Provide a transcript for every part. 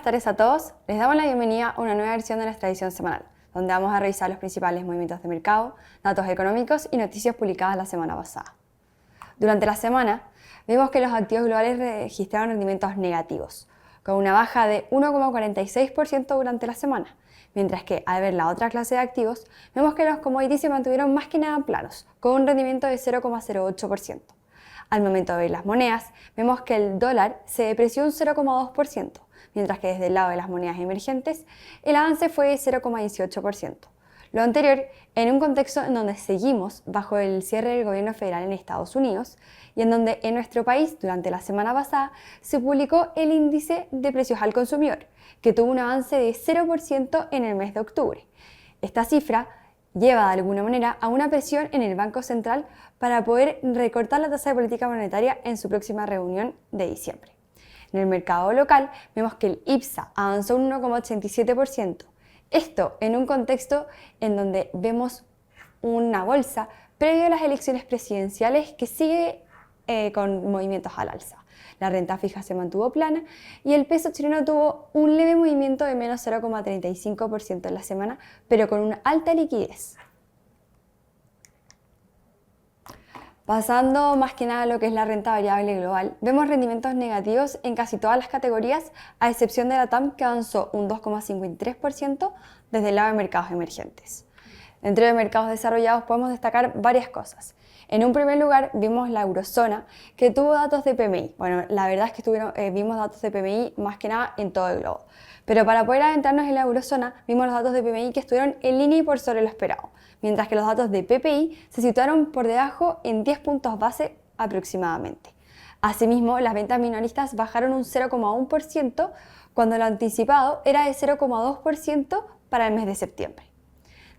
tardes a todos. Les damos la bienvenida a una nueva versión de nuestra edición semanal, donde vamos a revisar los principales movimientos de mercado, datos económicos y noticias publicadas la semana pasada. Durante la semana, vimos que los activos globales registraron rendimientos negativos, con una baja de 1,46% durante la semana, mientras que al ver la otra clase de activos, vemos que los commodities se mantuvieron más que nada planos, con un rendimiento de 0,08%. Al momento de ver las monedas, vemos que el dólar se depreció un 0,2%, mientras que desde el lado de las monedas emergentes, el avance fue de 0,18%. Lo anterior en un contexto en donde seguimos bajo el cierre del gobierno federal en Estados Unidos y en donde en nuestro país durante la semana pasada se publicó el índice de precios al consumidor, que tuvo un avance de 0% en el mes de octubre. Esta cifra lleva de alguna manera a una presión en el Banco Central para poder recortar la tasa de política monetaria en su próxima reunión de diciembre. En el mercado local vemos que el IPSA avanzó un 1,87%. Esto en un contexto en donde vemos una bolsa previo a las elecciones presidenciales que sigue con movimientos al alza. La renta fija se mantuvo plana y el peso chileno tuvo un leve movimiento de menos 0,35% en la semana, pero con una alta liquidez. Pasando más que nada a lo que es la renta variable global, vemos rendimientos negativos en casi todas las categorías, a excepción de la TAM, que avanzó un 2,53% desde el lado de mercados emergentes. Dentro de mercados desarrollados podemos destacar varias cosas. En un primer lugar vimos la eurozona, que tuvo datos de PMI. Bueno, la verdad es que vimos datos de PMI más que nada en todo el globo. Pero para poder adentrarnos en la eurozona, vimos los datos de PMI que estuvieron en línea y por sobre lo esperado, mientras que los datos de PPI se situaron por debajo en 10 puntos base aproximadamente. Asimismo, las ventas minoristas bajaron un 0,1% cuando lo anticipado era de 0,2% para el mes de septiembre.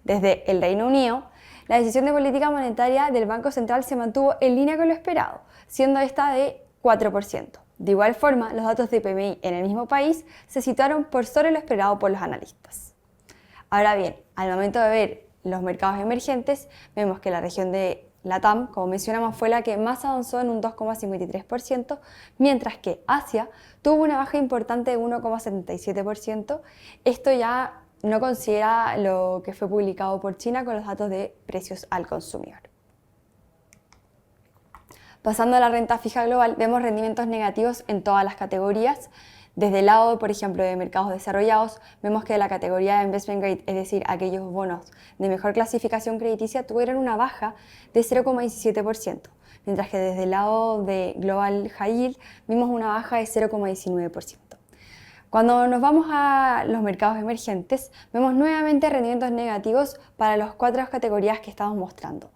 Desde el Reino Unido, la decisión de política monetaria del Banco Central se mantuvo en línea con lo esperado, siendo esta de 4%. De igual forma, los datos de PMI en el mismo país se situaron por sobre lo esperado por los analistas. Ahora bien, al momento de ver los mercados emergentes, vemos que la región de LATAM, como mencionamos, fue la que más avanzó en un 2,53%, mientras que Asia tuvo una baja importante de 1,77%. Esto ya no considera lo que fue publicado por China con los datos de precios al consumidor. Pasando a la renta fija global, vemos rendimientos negativos en todas las categorías. Desde el lado, por ejemplo, de mercados desarrollados, vemos que la categoría de Investment Grade, es decir, aquellos bonos de mejor clasificación crediticia, tuvieron una baja de 0,17%, mientras que desde el lado de Global High Yield vimos una baja de 0,19%. Cuando nos vamos a los mercados emergentes, vemos nuevamente rendimientos negativos para las 4 categorías que estamos mostrando.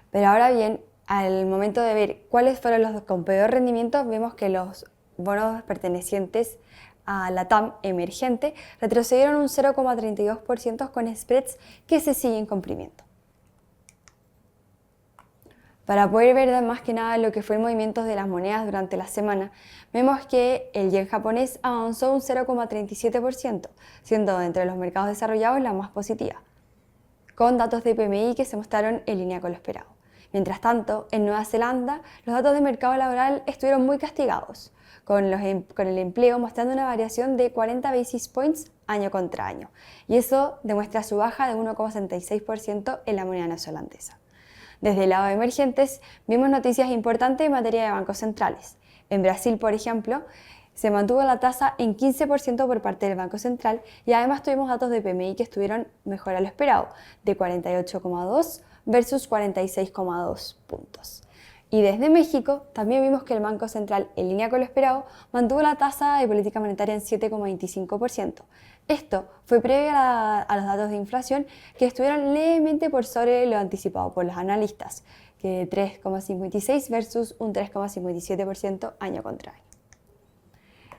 Pero ahora bien, al momento de ver cuáles fueron los con peor rendimiento, vemos que los bonos pertenecientes a la TAM emergente retrocedieron un 0,32% con spreads que se siguen comprimiendo. Para poder ver más que nada lo que fue el movimiento de las monedas durante la semana, vemos que el yen japonés avanzó un 0,37%, siendo entre los mercados desarrollados la más positiva, con datos de PMI que se mostraron en línea con lo esperado. Mientras tanto, en Nueva Zelanda, los datos de mercado laboral estuvieron muy castigados, con el empleo mostrando una variación de 40 basis points año contra año, y eso demuestra su baja de 1,66% en la moneda neozelandesa. Desde el lado de emergentes, vimos noticias importantes en materia de bancos centrales. En Brasil, por ejemplo, se mantuvo la tasa en 15% por parte del Banco Central y además tuvimos datos de PMI que estuvieron mejor a lo esperado, de 48,2 versus 46,2 puntos. Y desde México también vimos que el Banco Central, en línea con lo esperado, mantuvo la tasa de política monetaria en 7,25%. Esto fue previo a los datos de inflación que estuvieron levemente por sobre lo anticipado por los analistas, que 3,56 versus un 3,57% año contra año.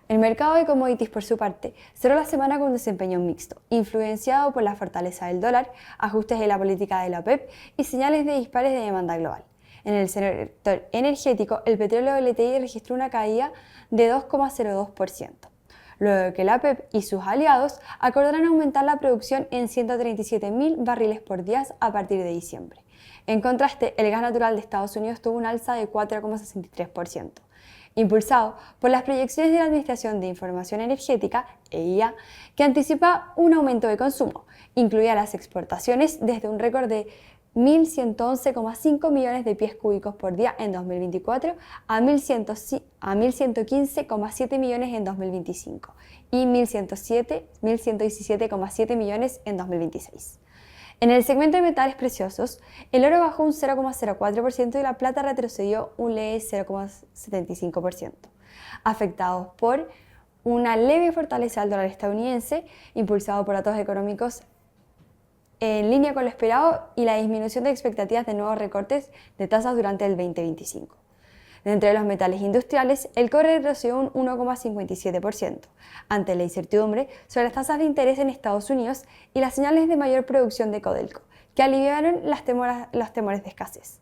El mercado de commodities, por su parte, cerró la semana con un desempeño mixto, influenciado por la fortaleza del dólar, ajustes de la política de la OPEP y señales de dispares de demanda global. En el sector energético, el petróleo WTI registró una caída de 2,02%, luego que la OPEP y sus aliados acordaron aumentar la producción en 137.000 barriles por día a partir de diciembre. En contraste, el gas natural de Estados Unidos tuvo un alza de 4,63%. impulsado por las proyecciones de la Administración de Información Energética, EIA, que anticipa un aumento de consumo, incluida las exportaciones desde un récord de 1.111,5 millones de pies cúbicos por día en 2024 a 1.115,7 millones en 2025 y 1.117,7 millones en 2026. En el segmento de metales preciosos, el oro bajó un 0,04% y la plata retrocedió un leve 0,75%, afectados por una leve fortaleza del dólar estadounidense, impulsado por datos económicos en línea con lo esperado y la disminución de expectativas de nuevos recortes de tasas durante el 2025. Dentro de los metales industriales, el cobre retrocedió un 1,57%, ante la incertidumbre sobre las tasas de interés en Estados Unidos y las señales de mayor producción de Codelco, que aliviaron los temores de escasez.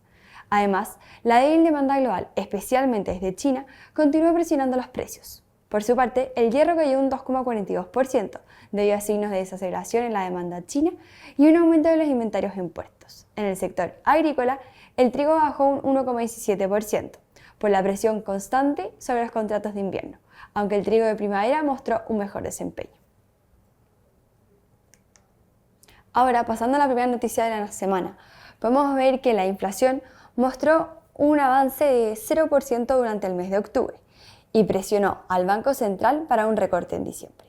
Además, la débil demanda global, especialmente desde China, continuó presionando los precios. Por su parte, el hierro cayó un 2,42%, debido a signos de desaceleración en la demanda china y un aumento de los inventarios en puertos. En el sector agrícola, el trigo bajó un 1,17%, por la presión constante sobre los contratos de invierno, aunque el trigo de primavera mostró un mejor desempeño. Ahora, pasando a la primera noticia de la semana, podemos ver que la inflación mostró un avance de 0% durante el mes de octubre y presionó al Banco Central para un recorte en diciembre.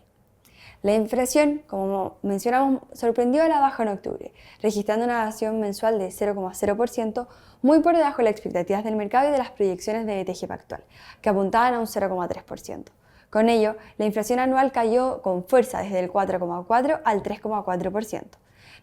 La inflación, como mencionamos, sorprendió a la baja en octubre, registrando una variación mensual de 0,0%, muy por debajo de las expectativas del mercado y de las proyecciones de BTG Pactual, que apuntaban a un 0,3%. Con ello, la inflación anual cayó con fuerza desde el 4,4% al 3,4%.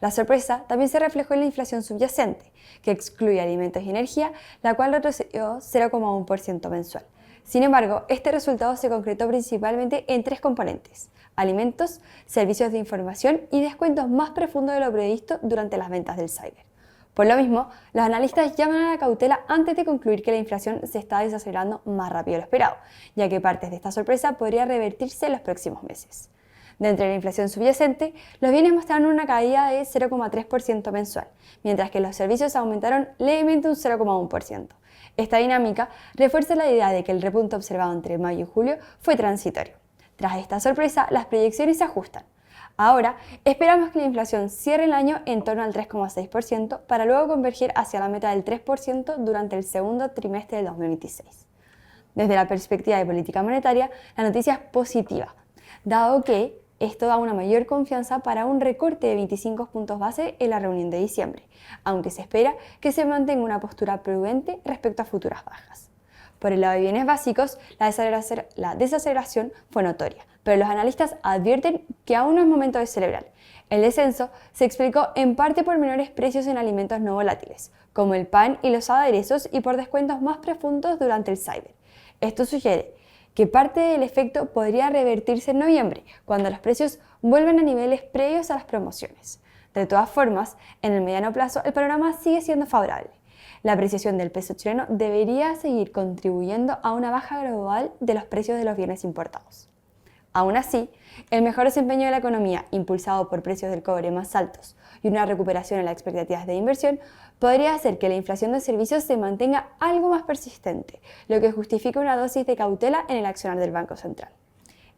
La sorpresa también se reflejó en la inflación subyacente, que excluye alimentos y energía, la cual retrocedió 0,1% mensual. Sin embargo, este resultado se concretó principalmente en tres componentes: alimentos, servicios de información y descuentos más profundos de lo previsto durante las ventas del cyber. Por lo mismo, los analistas llaman a la cautela antes de concluir que la inflación se está desacelerando más rápido de lo esperado, ya que partes de esta sorpresa podría revertirse en los próximos meses. Dentro de la inflación subyacente, los bienes mostraron una caída de 0,3% mensual, mientras que los servicios aumentaron levemente un 0,1%. Esta dinámica refuerza la idea de que el repunte observado entre mayo y julio fue transitorio. Tras esta sorpresa, las proyecciones se ajustan. Ahora, esperamos que la inflación cierre el año en torno al 3,6% para luego converger hacia la meta del 3% durante el segundo trimestre del 2026. Desde la perspectiva de política monetaria, la noticia es positiva, dado que esto da una mayor confianza para un recorte de 25 puntos base en la reunión de diciembre, aunque se espera que se mantenga una postura prudente respecto a futuras bajas. Por el lado de bienes básicos, la desaceleración fue notoria, pero los analistas advierten que aún no es momento de celebrar. El descenso se explicó en parte por menores precios en alimentos no volátiles, como el pan y los aderezos, y por descuentos más profundos durante el cyber. Esto sugiere que parte del efecto podría revertirse en noviembre, cuando los precios vuelvan a niveles previos a las promociones. De todas formas, en el mediano plazo, el panorama sigue siendo favorable. La apreciación del peso chileno debería seguir contribuyendo a una baja global de los precios de los bienes importados. Aún así, el mejor desempeño de la economía, impulsado por precios del cobre más altos y una recuperación en las expectativas de inversión, podría hacer que la inflación de servicios se mantenga algo más persistente, lo que justifica una dosis de cautela en el accionar del Banco Central.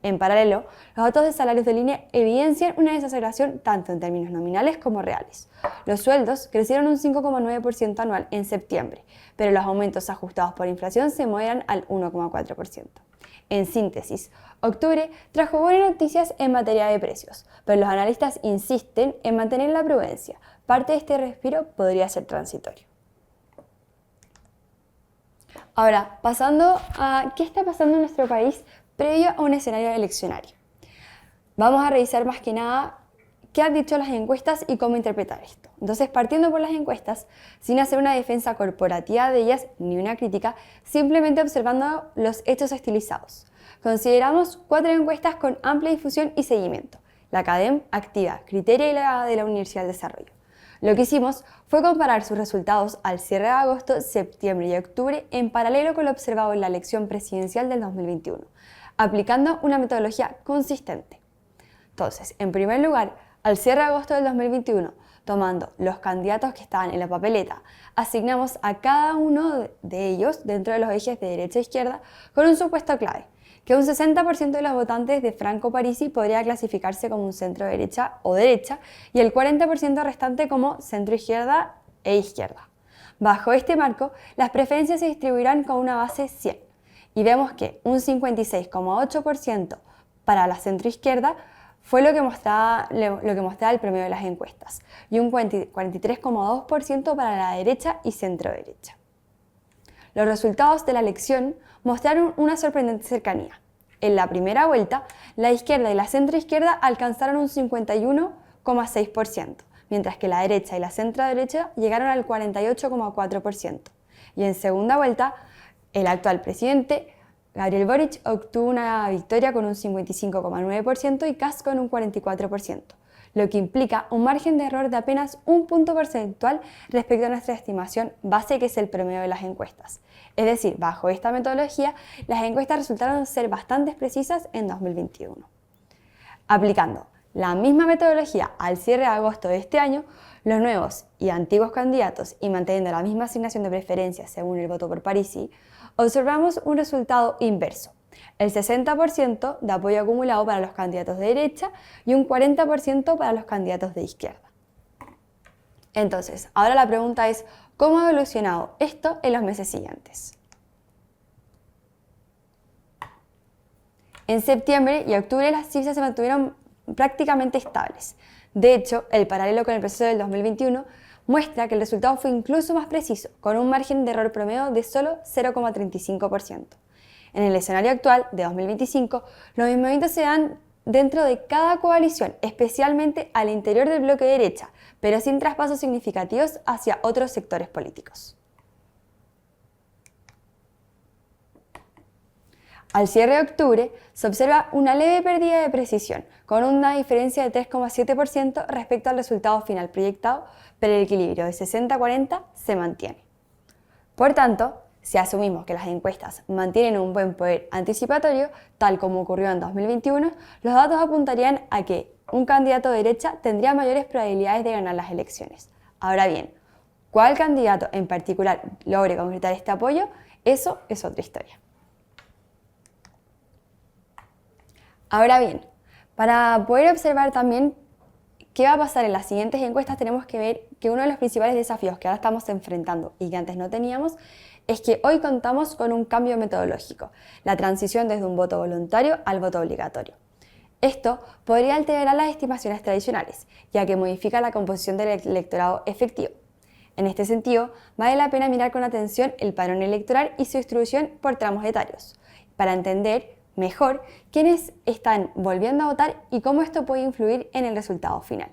En paralelo, los datos de salarios de línea evidencian una desaceleración tanto en términos nominales como reales. Los sueldos crecieron un 5,9% anual en septiembre, pero los aumentos ajustados por inflación se moderan al 1,4%. En síntesis, octubre trajo buenas noticias en materia de precios, pero los analistas insisten en mantener la prudencia. Parte de este respiro podría ser transitorio. Ahora, pasando a qué está pasando en nuestro país previo a un escenario eleccionario. Vamos a revisar más que nada qué han dicho las encuestas y cómo interpretar esto. Entonces, partiendo por las encuestas, sin hacer una defensa corporativa de ellas ni una crítica, simplemente observando los hechos estilizados. Consideramos 4 encuestas con amplia difusión y seguimiento: la Academ, Activa, Criteria y la de la Universidad del Desarrollo. Lo que hicimos fue comparar sus resultados al cierre de agosto, septiembre y octubre en paralelo con lo observado en la elección presidencial del 2021, aplicando una metodología consistente. Entonces, en primer lugar, al cierre de agosto del 2021, tomando los candidatos que estaban en la papeleta, asignamos a cada uno de ellos dentro de los ejes de derecha e izquierda con un supuesto clave, que un 60% de los votantes de Franco Parisi podría clasificarse como un centro derecha o derecha y el 40% restante como centro izquierda e izquierda. Bajo este marco, las preferencias se distribuirán con una base 100 y vemos que un 56,8% para la centroizquierda fue lo que mostraba el promedio de las encuestas y un 43,2% para la derecha y centro derecha. Los resultados de la elección mostraron una sorprendente cercanía. En la primera vuelta, la izquierda y la centroizquierda alcanzaron un 51,6%, mientras que la derecha y la centroderecha llegaron al 48,4%. Y en segunda vuelta, el actual presidente, Gabriel Boric, obtuvo una victoria con un 55,9% y Kast con un 44%, lo que implica un margen de error de apenas un punto porcentual respecto a nuestra estimación base, que es el promedio de las encuestas. Es decir, bajo esta metodología, las encuestas resultaron ser bastante precisas en 2021. Aplicando la misma metodología al cierre de agosto de este año, los nuevos y antiguos candidatos y manteniendo la misma asignación de preferencias según el voto por Parisi, observamos un resultado inverso. El 60% de apoyo acumulado para los candidatos de derecha y un 40% para los candidatos de izquierda. Entonces, ahora la pregunta es, ¿cómo ha evolucionado esto en los meses siguientes? En septiembre y octubre las cifras se mantuvieron prácticamente estables. De hecho, el paralelo con el proceso del 2021 muestra que el resultado fue incluso más preciso, con un margen de error promedio de solo 0,35%. En el escenario actual de 2025, los movimientos se dan dentro de cada coalición, especialmente al interior del bloque de derecha, pero sin traspasos significativos hacia otros sectores políticos. Al cierre de octubre, se observa una leve pérdida de precisión, con una diferencia de 3,7% respecto al resultado final proyectado, pero el equilibrio de 60-40 se mantiene. Por tanto, si asumimos que las encuestas mantienen un buen poder anticipatorio, tal como ocurrió en 2021, los datos apuntarían a que un candidato de derecha tendría mayores probabilidades de ganar las elecciones. Ahora bien, ¿cuál candidato en particular logre concretar este apoyo? Eso es otra historia. Ahora bien, para poder observar también qué va a pasar en las siguientes encuestas, tenemos que ver que uno de los principales desafíos que ahora estamos enfrentando y que antes no teníamos es que hoy contamos con un cambio metodológico, la transición desde un voto voluntario al voto obligatorio. Esto podría alterar las estimaciones tradicionales, ya que modifica la composición del electorado efectivo. En este sentido, vale la pena mirar con atención el padrón electoral y su distribución por tramos etarios, para entender mejor quiénes están volviendo a votar y cómo esto puede influir en el resultado final.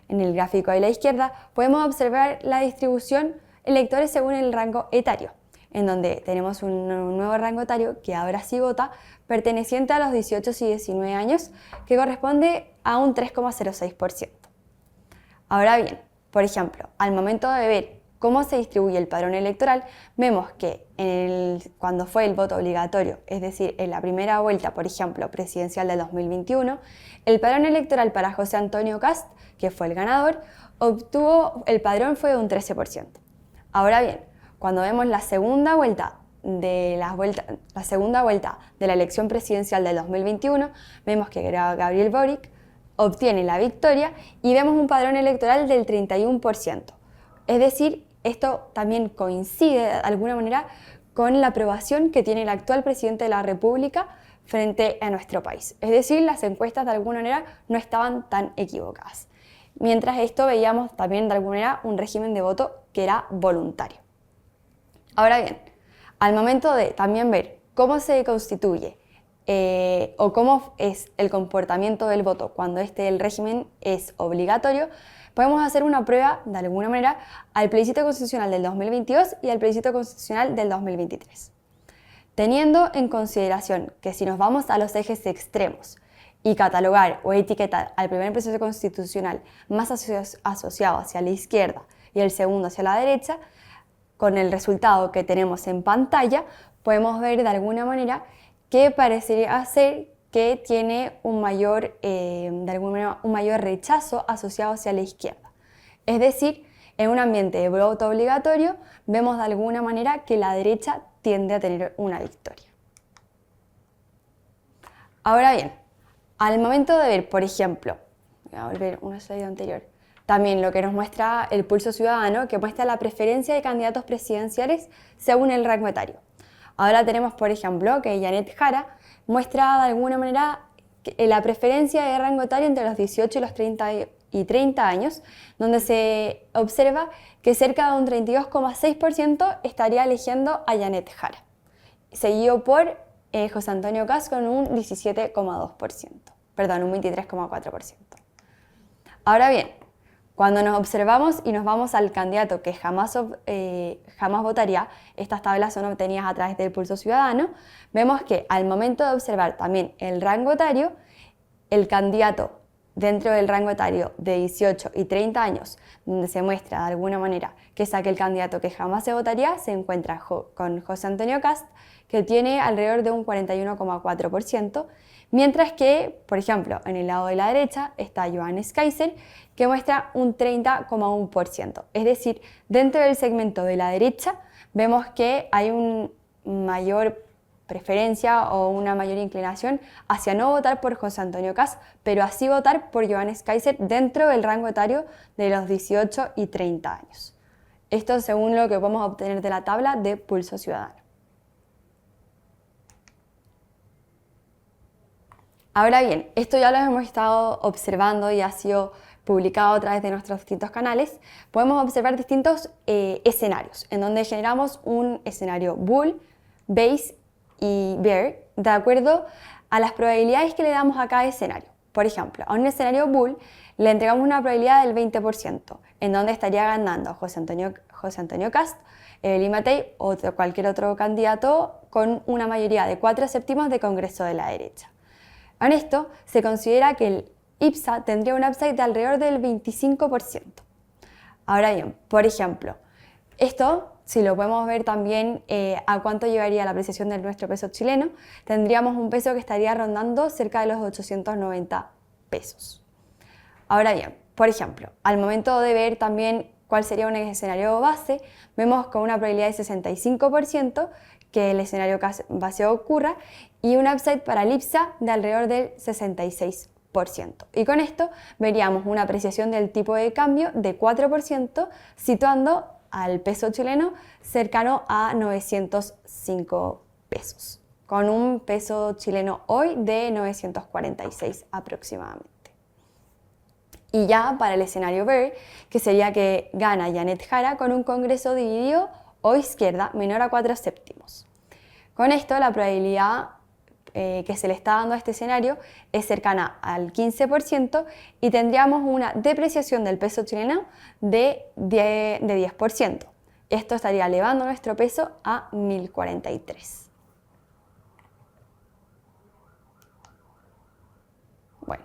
En el gráfico de la izquierda podemos observar la distribución electores según el rango etario, en donde tenemos un nuevo rango etario que ahora sí vota, perteneciente a los 18 y 19 años, que corresponde a un 3,06%. Ahora bien, por ejemplo, al momento de ver cómo se distribuye el padrón electoral, vemos que cuando fue el voto obligatorio, es decir, en la primera vuelta, por ejemplo, presidencial de 2021, el padrón electoral para José Antonio Kast, que fue el ganador, el padrón fue de un 13%. Ahora bien, cuando vemos la segunda vuelta de la elección presidencial del 2021, vemos que Gabriel Boric obtiene la victoria y vemos un padrón electoral del 31%. Es decir, esto también coincide de alguna manera con la aprobación que tiene el actual presidente de la República frente a nuestro país. Es decir, las encuestas de alguna manera no estaban tan equivocadas. Mientras esto veíamos también de alguna manera un régimen de voto que era voluntario. Ahora bien, al momento de también ver cómo se constituye o cómo es el comportamiento del voto cuando el régimen es obligatorio, podemos hacer una prueba, de alguna manera, al plebiscito constitucional del 2022 y al plebiscito constitucional del 2023. Teniendo en consideración que si nos vamos a los ejes extremos y catalogar o etiquetar al primer proceso constitucional más asociado hacia la izquierda y el segundo hacia la derecha, con el resultado que tenemos en pantalla, podemos ver de alguna manera que parecería ser que tiene un mayor rechazo asociado hacia la izquierda. Es decir, en un ambiente de voto obligatorio, vemos de alguna manera que la derecha tiende a tener una victoria. Ahora bien, al momento de ver, por ejemplo, voy a volver una slide anterior, también lo que nos muestra el pulso ciudadano, que muestra la preferencia de candidatos presidenciales según el rango etario. Ahora tenemos, por ejemplo, que Janet Jara muestra de alguna manera la preferencia de rango etario entre los 18 y los 30 años, donde se observa que cerca de un 32,6% estaría eligiendo a Janet Jara, seguido por José Antonio Kast con un 17,2%, perdón, un 23,4%. Ahora bien, cuando nos observamos y nos vamos al candidato que jamás votaría, estas tablas son obtenidas a través del pulso ciudadano, vemos que al momento de observar también el rango etario, el candidato dentro del rango etario de 18 y 30 años, donde se muestra de alguna manera que es aquel candidato que jamás se votaría, se encuentra con José Antonio Kast, que tiene alrededor de un 41,4%, mientras que, por ejemplo, en el lado de la derecha está Johannes Kaiser, que muestra un 30,1%. Es decir, dentro del segmento de la derecha vemos que hay una mayor preferencia o una mayor inclinación hacia no votar por José Antonio Kast, pero así votar por Johannes Kaiser dentro del rango etario de los 18 y 30 años. Esto según lo que podemos obtener de la tabla de pulso ciudadano. Ahora bien, esto ya lo hemos estado observando y ha sido publicado a través de nuestros distintos canales. Podemos observar distintos escenarios, en donde generamos un escenario bull, base y bear, de acuerdo a las probabilidades que le damos a cada escenario. Por ejemplo, a un escenario bull le entregamos una probabilidad del 20%, en donde estaría ganando José Antonio Kast, Evelyn Matei o cualquier otro candidato con una mayoría de 4/7 de Congreso de la derecha. En esto se considera que el IPSA tendría un upside de alrededor del 25%. Ahora bien, por ejemplo, esto, si lo podemos ver también a cuánto llegaría la apreciación de nuestro peso chileno, tendríamos un peso que estaría rondando cerca de los 890 pesos. Ahora bien, por ejemplo, al momento de ver también cuál sería un escenario base, vemos con una probabilidad de 65% que el escenario base ocurra y un upside para el IPSA de alrededor del 66%. Y con esto veríamos una apreciación del tipo de cambio de 4%, situando al peso chileno cercano a 905 pesos, con un peso chileno hoy de 946 aproximadamente. Y ya para el escenario bear, que sería que gana Janet Jara con un congreso dividido o izquierda menor a 4/7. Con esto la probabilidad que se le está dando a este escenario es cercana al 15% y tendríamos una depreciación del peso chileno de 10%. Esto estaría elevando nuestro peso a 1043. Bueno,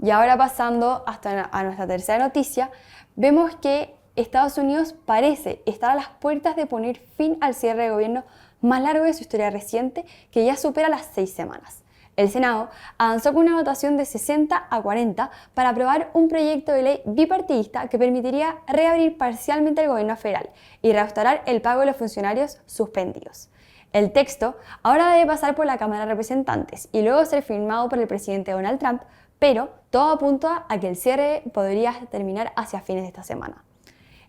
y ahora pasando a nuestra tercera noticia, vemos que Estados Unidos parece estar a las puertas de poner fin al cierre de gobierno más largo de su historia reciente, que ya supera las 6 semanas. El Senado avanzó con una votación de 60-40 para aprobar un proyecto de ley bipartidista que permitiría reabrir parcialmente el gobierno federal y restaurar el pago de los funcionarios suspendidos. El texto ahora debe pasar por la Cámara de Representantes y luego ser firmado por el presidente Donald Trump, pero todo apunta a que el cierre podría terminar hacia fines de esta semana.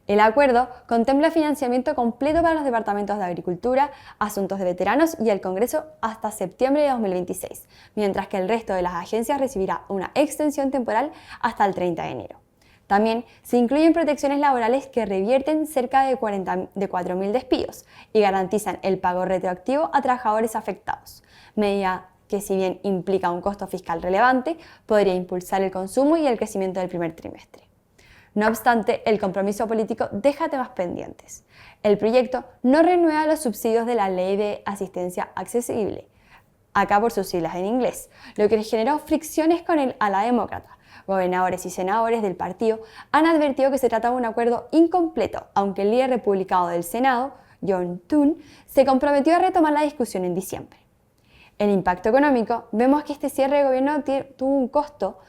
El acuerdo contempla financiamiento completo para los departamentos de Agricultura, Asuntos de Veteranos y el Congreso hasta septiembre de 2026, mientras que el resto de las agencias recibirá una extensión temporal hasta el 30 de enero. También se incluyen protecciones laborales que revierten cerca de 4.000 despidos y garantizan el pago retroactivo a trabajadores afectados, medida que si bien implica un costo fiscal relevante, podría impulsar el consumo y el crecimiento del primer trimestre. No obstante, el compromiso político deja temas pendientes. El proyecto no renueva los subsidios de la Ley de Asistencia Accesible, acá por sus siglas en inglés, lo que generó fricciones con el ala demócrata. Gobernadores y senadores del partido han advertido que se trata de un acuerdo incompleto, aunque el líder republicano del Senado, John Thune, se comprometió a retomar la discusión en diciembre. El impacto económico, vemos que este cierre de gobierno tuvo un costo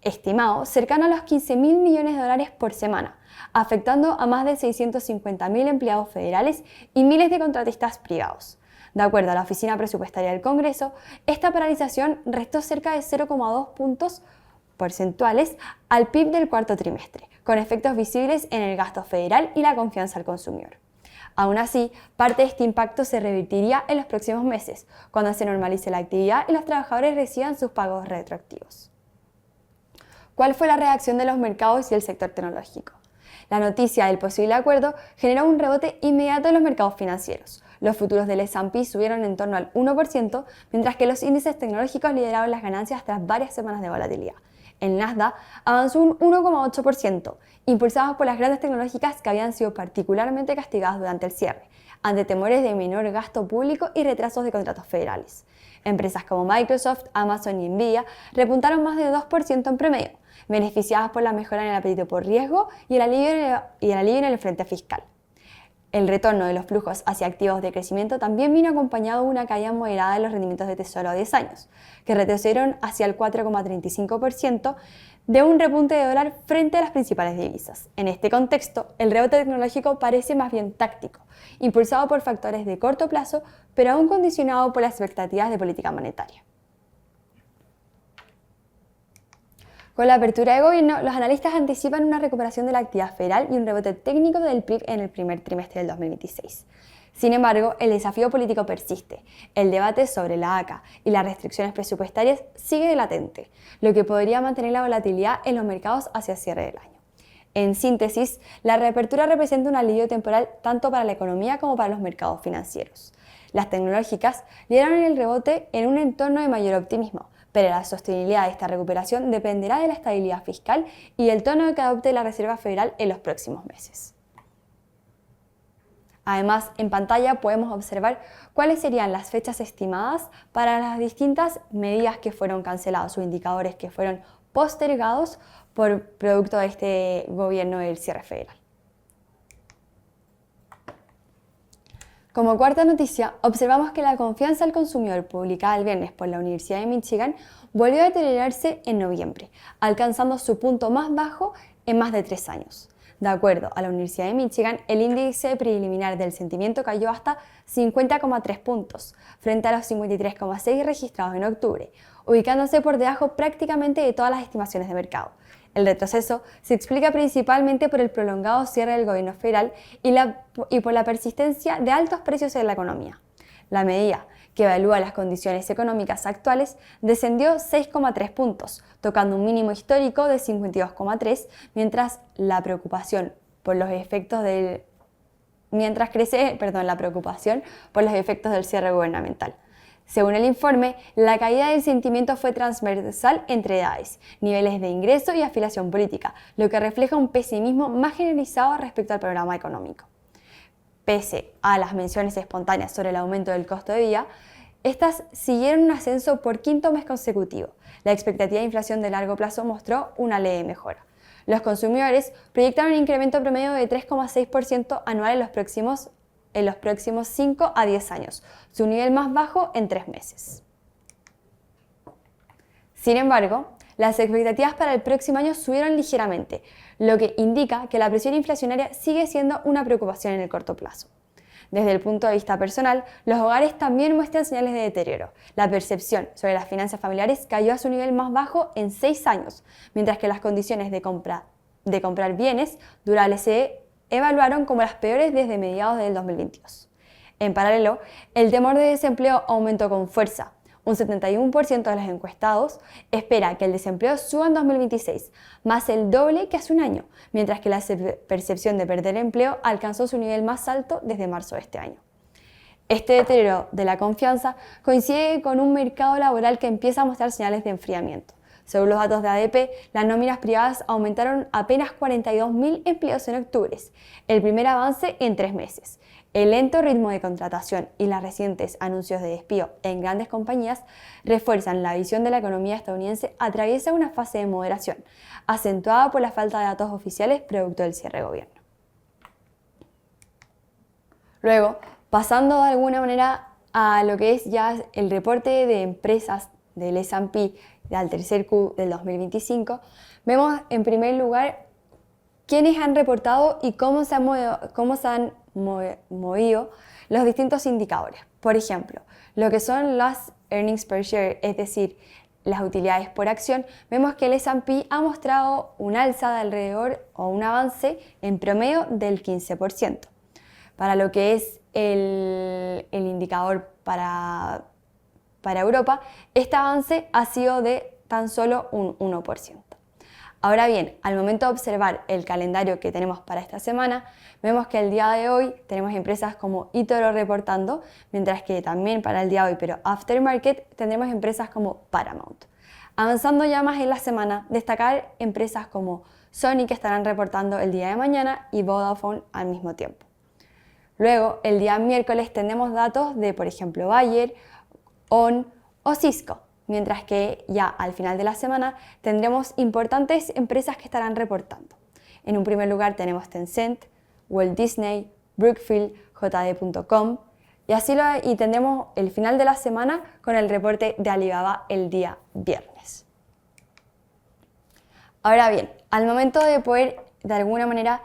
estimado cercano a los 15.000 millones de dólares por semana, afectando a más de 650.000 empleados federales y miles de contratistas privados. De acuerdo a la Oficina Presupuestaria del Congreso, esta paralización restó cerca de 0,2 puntos porcentuales al PIB del cuarto trimestre, con efectos visibles en el gasto federal y la confianza al consumidor. Aún así, parte de este impacto se revertiría en los próximos meses, cuando se normalice la actividad y los trabajadores reciban sus pagos retroactivos. ¿Cuál fue la reacción de los mercados y el sector tecnológico? La noticia del posible acuerdo generó un rebote inmediato en los mercados financieros. Los futuros del S&P subieron en torno al 1%, mientras que los índices tecnológicos lideraron las ganancias tras varias semanas de volatilidad. El Nasdaq avanzó un 1,8%, impulsados por las grandes tecnológicas que habían sido particularmente castigadas durante el cierre, ante temores de menor gasto público y retrasos de contratos federales. Empresas como Microsoft, Amazon y Nvidia repuntaron más de 2% en promedio, beneficiadas por la mejora en el apetito por riesgo y el alivio en el frente fiscal. El retorno de los flujos hacia activos de crecimiento también vino acompañado de una caída moderada de los rendimientos de tesoro a 10 años, que retrocedieron hacia el 4,35% de un repunte de dólar frente a las principales divisas. En este contexto, el rebote tecnológico parece más bien táctico, impulsado por factores de corto plazo, pero aún condicionado por las expectativas de política monetaria. Con la apertura de gobierno, los analistas anticipan una recuperación de la actividad federal y un rebote técnico del PIB en el primer trimestre del 2026. Sin embargo, el desafío político persiste. El debate sobre la ACA y las restricciones presupuestarias sigue latente, lo que podría mantener la volatilidad en los mercados hacia el cierre del año. En síntesis, la reapertura representa un alivio temporal tanto para la economía como para los mercados financieros. Las tecnológicas lideraron el rebote en un entorno de mayor optimismo, pero la sostenibilidad de esta recuperación dependerá de la estabilidad fiscal y del tono que adopte la Reserva Federal en los próximos meses. Además, en pantalla podemos observar cuáles serían las fechas estimadas para las distintas medidas que fueron canceladas o indicadores que fueron postergados por producto de este gobierno del cierre federal. Como cuarta noticia, observamos que la confianza al consumidor publicada el viernes por la Universidad de Michigan volvió a deteriorarse en noviembre, alcanzando su punto más bajo en más de 3 años. De acuerdo a la Universidad de Michigan, el índice preliminar del sentimiento cayó hasta 50,3 puntos, frente a los 53,6 registrados en octubre, ubicándose por debajo prácticamente de todas las estimaciones de mercado. El retroceso se explica principalmente por el prolongado cierre del gobierno federal y por la persistencia de altos precios en la economía. La medida, que evalúa las condiciones económicas actuales, descendió 6,3 puntos, tocando un mínimo histórico de 52,3, mientras crece la preocupación por los efectos del cierre gubernamental. Según el informe, la caída del sentimiento fue transversal entre edades, niveles de ingreso y afiliación política, lo que refleja un pesimismo más generalizado respecto al panorama económico. Pese a las menciones espontáneas sobre el aumento del costo de vida, estas siguieron un ascenso por quinto mes consecutivo. La expectativa de inflación de largo plazo mostró una leve mejora. Los consumidores proyectaron un incremento promedio de 3,6% anual en los próximos 5 a 10 años, su nivel más bajo en 3 meses. Sin embargo, las expectativas para el próximo año subieron ligeramente, lo que indica que la presión inflacionaria sigue siendo una preocupación en el corto plazo. Desde el punto de vista personal, los hogares también muestran señales de deterioro. La percepción sobre las finanzas familiares cayó a su nivel más bajo en 6 años, mientras que las condiciones de comprar bienes durables se evaluaron como las peores desde mediados del 2022. En paralelo, el temor de desempleo aumentó con fuerza. Un 71% de los encuestados espera que el desempleo suba en 2026, más el doble que hace un año, mientras que la percepción de perder empleo alcanzó su nivel más alto desde marzo de este año. Este deterioro de la confianza coincide con un mercado laboral que empieza a mostrar señales de enfriamiento. Según los datos de ADP, las nóminas privadas aumentaron apenas 42.000 empleos en octubre, el primer avance en 3 meses. El lento ritmo de contratación y los recientes anuncios de despido en grandes compañías refuerzan la visión de la economía estadounidense atraviesa una fase de moderación, acentuada por la falta de datos oficiales producto del cierre de gobierno. Luego, pasando de alguna manera a lo que es ya el reporte de empresas del S&P al tercer Q del 2025, vemos en primer lugar quiénes han reportado y cómo se han movido los distintos indicadores. Por ejemplo, lo que son las earnings per share, es decir, las utilidades por acción, vemos que el S&P ha mostrado un alza de alrededor o un avance en promedio del 15%. Para lo que es el indicador para Europa, este avance ha sido de tan solo un 1%. Ahora bien, al momento de observar el calendario que tenemos para esta semana, vemos que el día de hoy tenemos empresas como eToro reportando, mientras que también para el día de hoy, pero aftermarket, tendremos empresas como Paramount. Avanzando ya más en la semana, destacar empresas como Sony que estarán reportando el día de mañana y Vodafone al mismo tiempo. Luego, el día miércoles tenemos datos de, por ejemplo, Bayer, ON o Cisco. Mientras que ya al final de la semana tendremos importantes empresas que estarán reportando. En un primer lugar tenemos Tencent, Walt Disney, Brookfield, JD.com y tendremos el final de la semana con el reporte de Alibaba el día viernes. Ahora bien, al momento de poder de alguna manera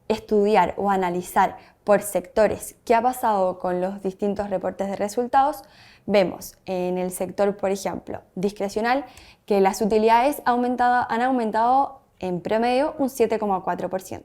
estudiar o analizar por sectores qué ha pasado con los distintos reportes de resultados, vemos en el sector, por ejemplo, discrecional, que las utilidades han aumentado en promedio un 7,4%,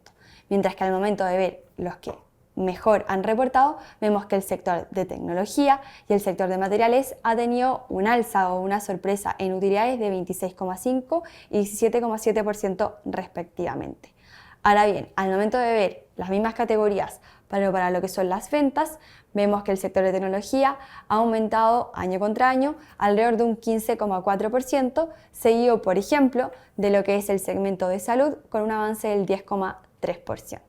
mientras que al momento de ver los que mejor han reportado, vemos que el sector de tecnología y el sector de materiales ha tenido un alza o una sorpresa en utilidades de 26,5% y 17,7% respectivamente. Ahora bien, al momento de ver las mismas categorías para lo que son las ventas, vemos que el sector de tecnología ha aumentado año contra año alrededor de un 15,4%, seguido, por ejemplo, de lo que es el segmento de salud con un avance del 10,3%.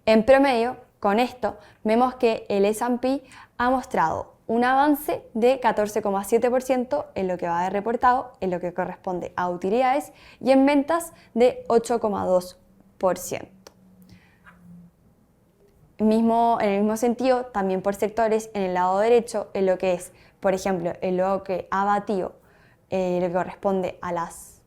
En promedio, con esto, vemos que el S&P ha mostrado un avance de 14,7% en lo que va de reportado, en lo que corresponde a utilidades, y en ventas de 8,2%. En el mismo sentido, también por sectores, en el lado derecho, en lo que es, por ejemplo, en lo que ha batido lo que corresponde a las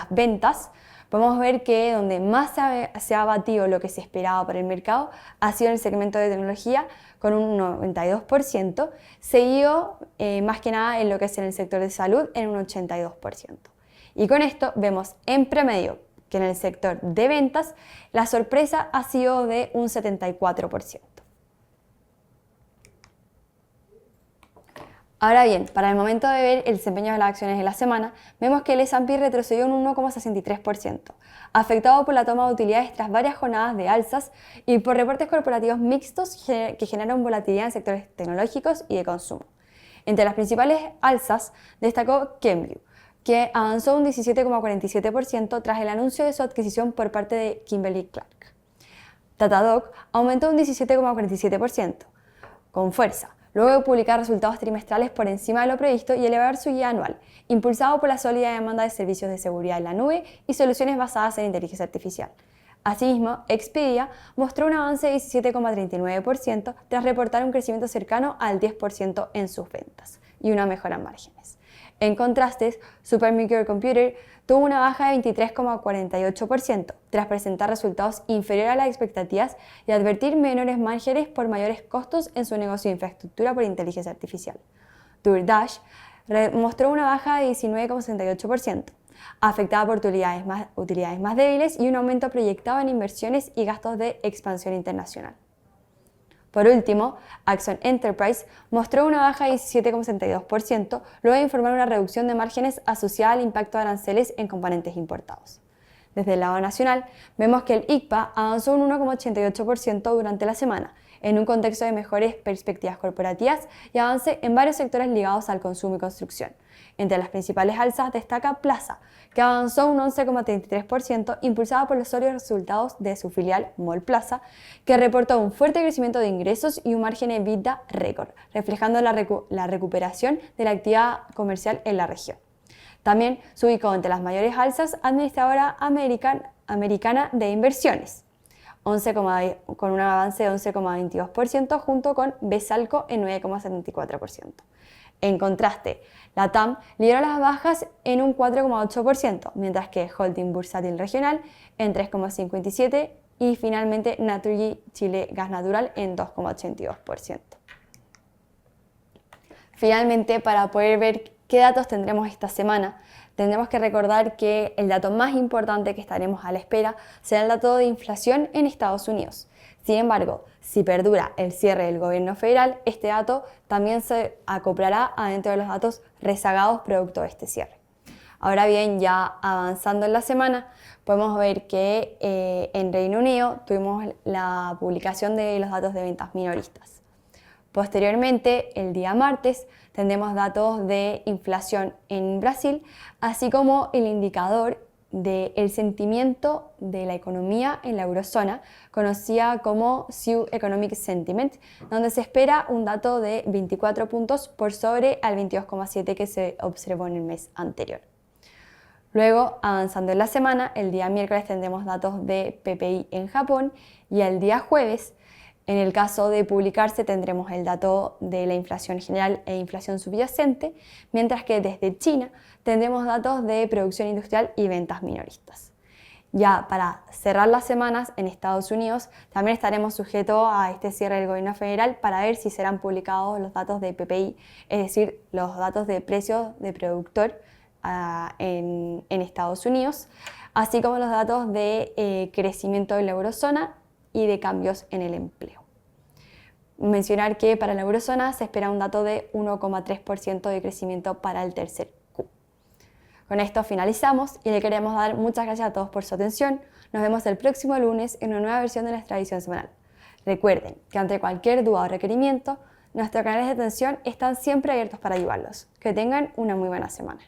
ventas, podemos ver que donde más se ha batido lo que se esperaba para el mercado ha sido en el segmento de tecnología con un 92%, seguido más que nada en lo que es en el sector de salud en un 82%. Y con esto vemos en promedio que en el sector de ventas la sorpresa ha sido de un 74%. Ahora bien, para el momento de ver el desempeño de las acciones de la semana, vemos que el S&P retrocedió un 1,63%, afectado por la toma de utilidades tras varias jornadas de alzas y por reportes corporativos mixtos que generaron volatilidad en sectores tecnológicos y de consumo. Entre las principales alzas destacó Kenvue, que avanzó un 17,47% tras el anuncio de su adquisición por parte de Kimberly-Clark. Datadog aumentó un 17,47%, con fuerza, luego de publicar resultados trimestrales por encima de lo previsto y elevar su guía anual, impulsado por la sólida demanda de servicios de seguridad en la nube y soluciones basadas en inteligencia artificial. Asimismo, Expedia mostró un avance de 17,39% tras reportar un crecimiento cercano al 10% en sus ventas y una mejora en márgenes. En contraste, Supermicro tuvo una baja de 23,48% tras presentar resultados inferiores a las expectativas y advertir menores márgenes por mayores costos en su negocio de infraestructura por inteligencia artificial. DoorDash mostró una baja de 19,68%, afectada por utilidades más débiles y un aumento proyectado en inversiones y gastos de expansión internacional. Por último, Axon Enterprise mostró una baja de 17,62%, luego de informar una reducción de márgenes asociada al impacto de aranceles en componentes importados. Desde el lado nacional, vemos que el ICPA avanzó un 1,88% durante la semana, en un contexto de mejores perspectivas corporativas y avance en varios sectores ligados al consumo y construcción. Entre las principales alzas destaca Plaza, que avanzó un 11,33%, impulsada por los sólidos resultados de su filial Mall Plaza, que reportó un fuerte crecimiento de ingresos y un margen EBITDA récord, reflejando la recuperación de la actividad comercial en la región. También se ubicó entre las mayores alzas Administradora Americana de Inversiones, con un avance de 11,22%, junto con Besalco en 9,74%. En contraste, la TAM lideró las bajas en un 4,8%, mientras que Holding Bursátil Regional en 3,57% y finalmente Naturgy Chile Gas Natural en 2,82%. Finalmente, para poder ver qué datos tendremos esta semana, tendremos que recordar que el dato más importante que estaremos a la espera será el dato de inflación en Estados Unidos. Sin embargo, si perdura el cierre del gobierno federal, este dato también se acoplará adentro de los datos rezagados producto de este cierre. Ahora bien, ya avanzando en la semana, podemos ver que en Reino Unido tuvimos la publicación de los datos de ventas minoristas. Posteriormente, el día martes, tendremos datos de inflación en Brasil, así como el indicador del sentimiento de la economía en la eurozona, conocida como SEW Economic Sentiment, donde se espera un dato de 24 puntos por sobre al 22,7 que se observó en el mes anterior. Luego, avanzando en la semana, el día miércoles tendremos datos de PPI en Japón y el día jueves, en el caso de publicarse, tendremos el dato de la inflación general e inflación subyacente, mientras que desde China tendremos datos de producción industrial y ventas minoristas. Ya para cerrar las semanas en Estados Unidos, también estaremos sujetos a este cierre del gobierno federal para ver si serán publicados los datos de PPI, es decir, los datos de precios de productor en Estados Unidos, así como los datos de crecimiento de la eurozona y de cambios en el empleo. Mencionar que para la eurozona se espera un dato de 1,3% de crecimiento para el tercer Q. Con esto finalizamos y le queremos dar muchas gracias a todos por su atención. Nos vemos el próximo lunes en una nueva versión de nuestra edición semanal. Recuerden que ante cualquier duda o requerimiento, nuestros canales de atención están siempre abiertos para ayudarlos. Que tengan una muy buena semana.